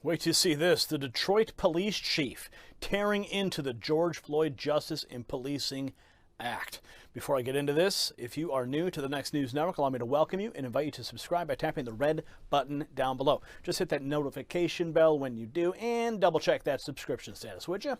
Wait to see this. The Detroit police chief tearing into the George Floyd Justice in Policing Act. Before I get into this, if you are new to the Next News Network, allow me to welcome you and invite you to subscribe by tapping the red button down below. Just hit that notification bell when you do and double check that subscription status, would you?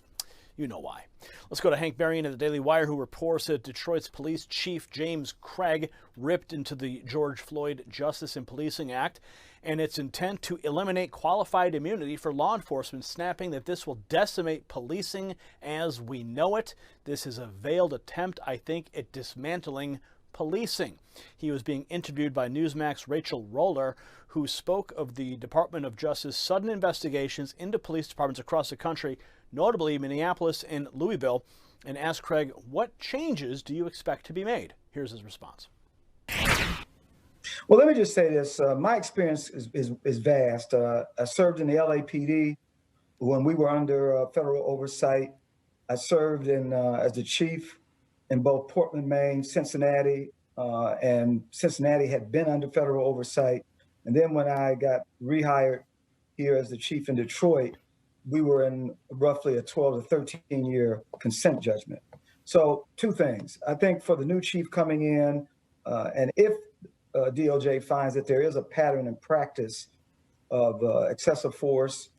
You know why. Let's go to Hank Berrien of the Daily Wire, who reports that Detroit's police chief James Craig ripped into the George Floyd Justice in Policing Act and its intent to eliminate qualified immunity for law enforcement, snapping that this will decimate policing as we know it. This is a veiled attempt, I think, at dismantling policing. He was being interviewed by Newsmax's Rachel Roller, who spoke of the Department of Justice's sudden investigations into police departments across the country, notably Minneapolis and Louisville, and asked Craig, what changes do you expect to be made? Here's his response. Well, let me just say this. My experience is vast. I served in the LAPD when we were under federal oversight. I served as the chief in both Portland, Maine, Cincinnati, and Cincinnati had been under federal oversight. And then when I got rehired here as the chief in Detroit, we were in roughly a 12 to 13-year consent judgment. So two things. I think for the new chief coming in, and if DOJ finds that there is a pattern and practice of excessive force,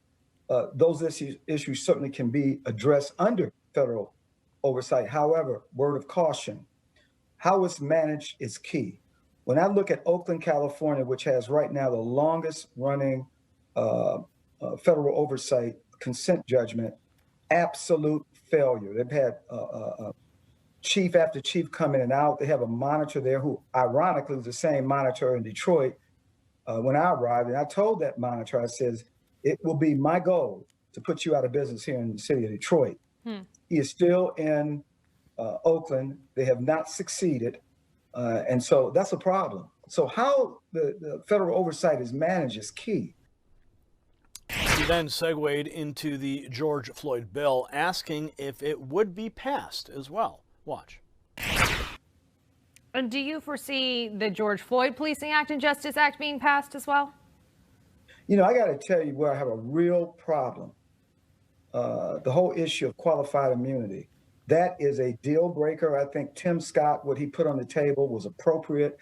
those issues certainly can be addressed under federal oversight. However, word of caution, how it's managed is key. When I look at Oakland, California, which has right now the longest running federal oversight consent judgment, absolute failure. They've had chief after chief come in and out. They have a monitor there who ironically was the same monitor in Detroit when I arrived. And I told that monitor, I says, it will be my goal to put you out of business here in the city of Detroit. He is still in Oakland. They have not succeeded. And so that's a problem. So how the federal oversight is managed is key. He then segued into the George Floyd bill, asking if it would be passed as well. Watch. And do you foresee the George Floyd Policing Act and Justice Act being passed as well? You know, I got to tell you where I have a real problem. The whole issue of qualified immunity. That is a deal breaker. I think Tim Scott, what he put on the table was appropriate.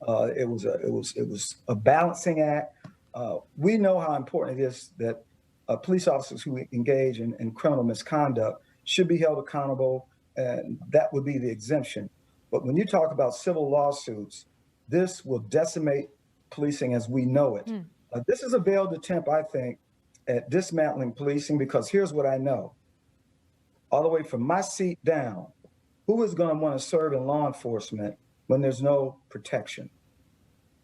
It was a balancing act. We know how important it is that police officers who engage in criminal misconduct should be held accountable, and that would be the exemption. But when you talk about civil lawsuits, this will decimate policing as we know it. This is a veiled attempt, I think, at dismantling policing, because here's what I know. All the way from my seat down, who is going to want to serve in law enforcement when there's no protection?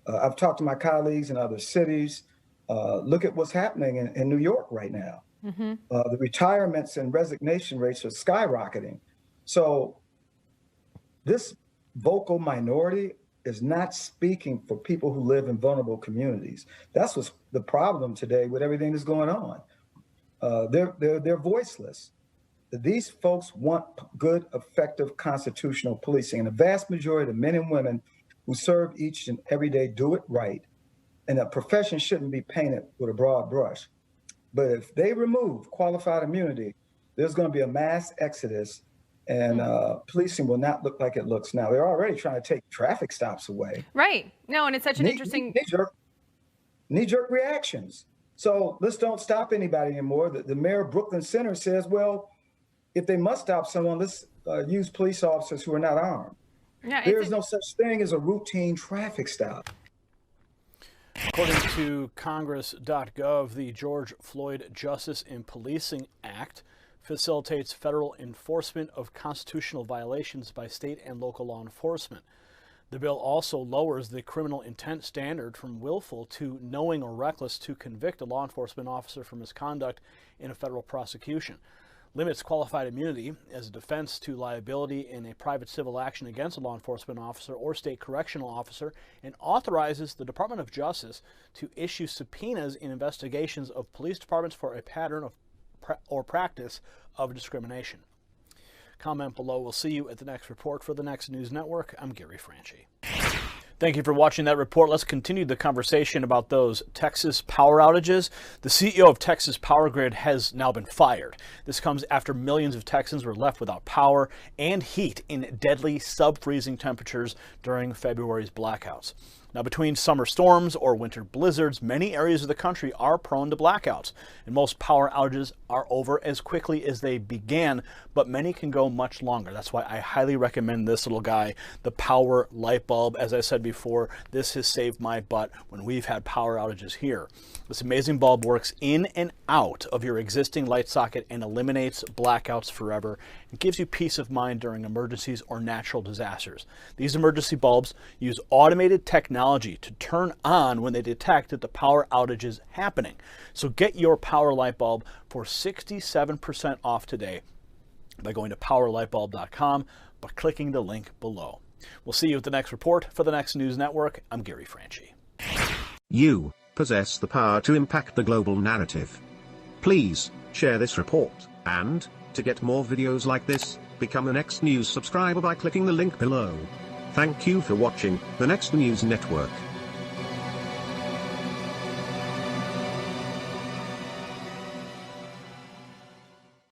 I've talked to my colleagues in other cities. Look at what's happening in New York right now. The retirements and resignation rates are skyrocketing. So this vocal minority is not speaking for people who live in vulnerable communities. That's what's the problem today with everything that's going on. They're voiceless. These folks want good, effective constitutional policing. And the vast majority of the men and women who serve each and every day do it right. And a profession shouldn't be painted with a broad brush. But if they remove qualified immunity, there's going to be a mass exodus, and policing will not look like it looks now. They're already trying to take traffic stops away. Right. No, and it's such an interesting... Knee-jerk reactions. So let's don't stop anybody anymore. The mayor of Brooklyn Center says, well, if they must stop someone, let's use police officers who are not armed. Yeah, there is no such thing as a routine traffic stop. According to Congress.gov, the George Floyd Justice in Policing Act facilitates federal enforcement of constitutional violations by state and local law enforcement. The bill also lowers the criminal intent standard from willful to knowing or reckless to convict a law enforcement officer for misconduct in a federal prosecution, limits qualified immunity as a defense to liability in a private civil action against a law enforcement officer or state correctional officer, and authorizes the Department of Justice to issue subpoenas in investigations of police departments for a pattern of or practice of discrimination. Comment below. We'll see you at the next report. For the Next News Network, I'm Gary Franchi. Thank you for watching that report. Let's continue the conversation about those Texas power outages. The CEO of Texas Power Grid has now been fired. This comes after millions of Texans were left without power and heat in deadly sub-freezing temperatures during February's blackouts. Now, between summer storms or winter blizzards, many areas of the country are prone to blackouts, and most power outages are over as quickly as they began, but many can go much longer. That's why I highly recommend this little guy, the Power Light Bulb. As I said before, this has saved my butt when we've had power outages here. This amazing bulb works in and out of your existing light socket and eliminates blackouts forever. It gives you peace of mind during emergencies or natural disasters. These emergency bulbs use automated technology to turn on when they detect that the power outage is happening. So get your Power Light Bulb for 67% off today by going to powerlightbulb.com by clicking the link below. We'll see you at the next report. For the Next News Network, I'm Gary Franchi. You possess the power to impact the global narrative. Please share this report, and to get more videos like this, become a Next News subscriber by clicking the link below. Thank you for watching the Next News Network.